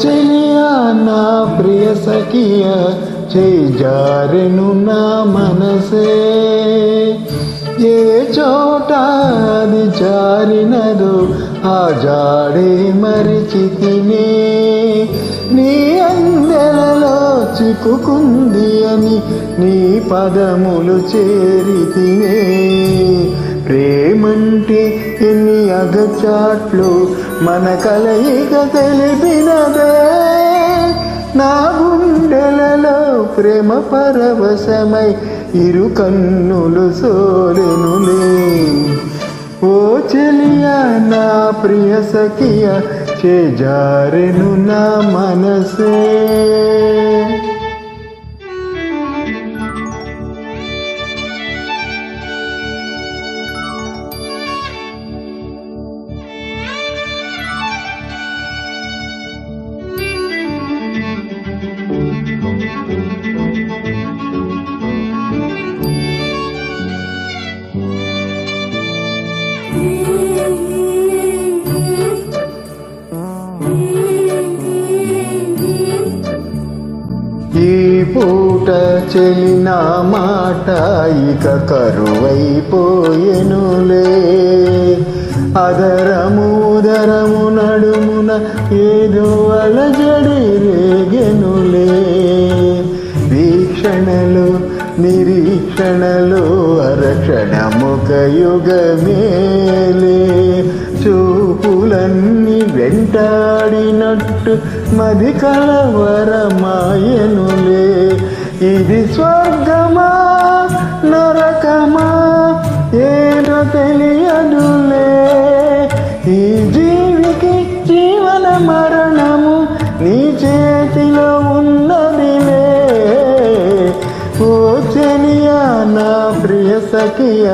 చెలియా నా ప్రియ సఖియ చేజారెను నా మనసే ఏ చోట అది జారినదో ఆ జాడే మరిచితినే నీ అందెలలో చిక్కుకుంది అని నీ పదములు చేరితినే ప్రేమంటే ఎన్ని అగచాట్లు మన కలయిక తెలిపినదే నా గుండెలలో ప్రేమ పరవశమై ఇరు కన్నులు సోలెనులే ఓ చెలియా నా ప్రియ సఖియ చేజారెను నా మనసే ఈ పూట చెలిన మాట ఇక కరువైపోయెనులే అదరముదరము నడుమున ఏదో అలజడి రేగెనులే వీక్షణలు నిరీక్షణలు అరక్షణముఖ యుగమేలే చూపులన్నీ వెంటాడినట్టు మది కలవరమాయనులే ఇది స్వర్గమా నరకమా ఏదో తెలియదులే ఈ జీవికి జీవన మరణము నీ చేతిలో ఉన్నదిలే ఓ చెలియా నా ప్రియ సఖియ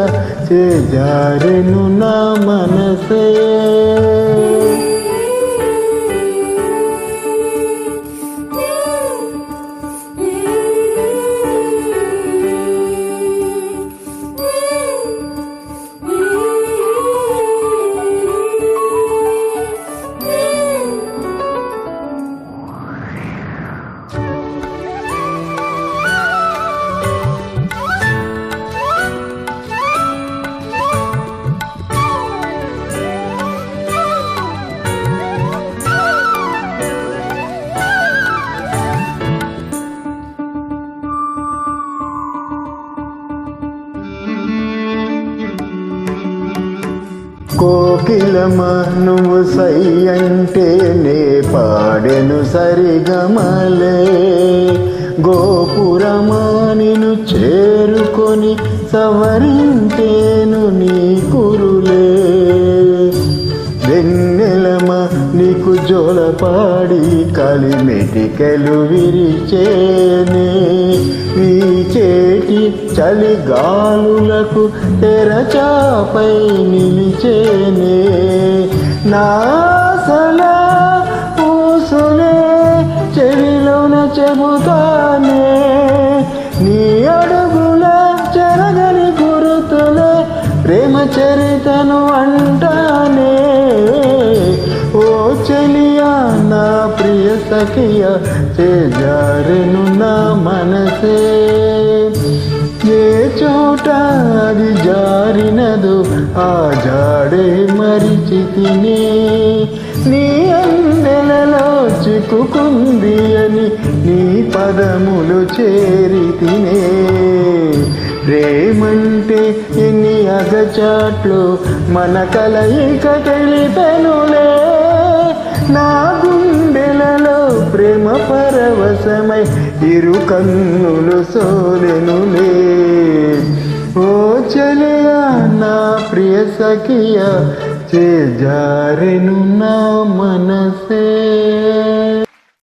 చేజారెను నా మనసే కోకిలమ నువ్వు సై అంటే నే పాడెను సరిగమలే గోపురమా నిన్ను చేరుకొని సవరించేను నీ కురులే వెన్నెలమ నీకు జోలపాడి కలిమెటికలు విరిచేనే వీచేటి చలిగాలులకు తెరచాపై నిలిచేనే నాసలా పూసులే చెవిలోన చెబుతానే నీ అడుగుల చెరగని గురుతులే ప్రేమ చరితను అంటానే ఓ చెలియా నా ప్రియ సఖియ చేజారెను నా మనసే ఏ చోట అది జారినదు ఆ జాడే మరిచితినే నీ అందెలలో చిక్కుకుంది అని నీ పదములు చేరితినే ప్రేమంటే ఎన్ని అగచాట్లు మన కలయిక తెలిపెనులే నా గుండెలలో ప్రేమ పరవశమై ఇరు కన్నులు సోలెనులే ఓ చలియా నా ప్రియ సఖియా చేజారెను నా మనసే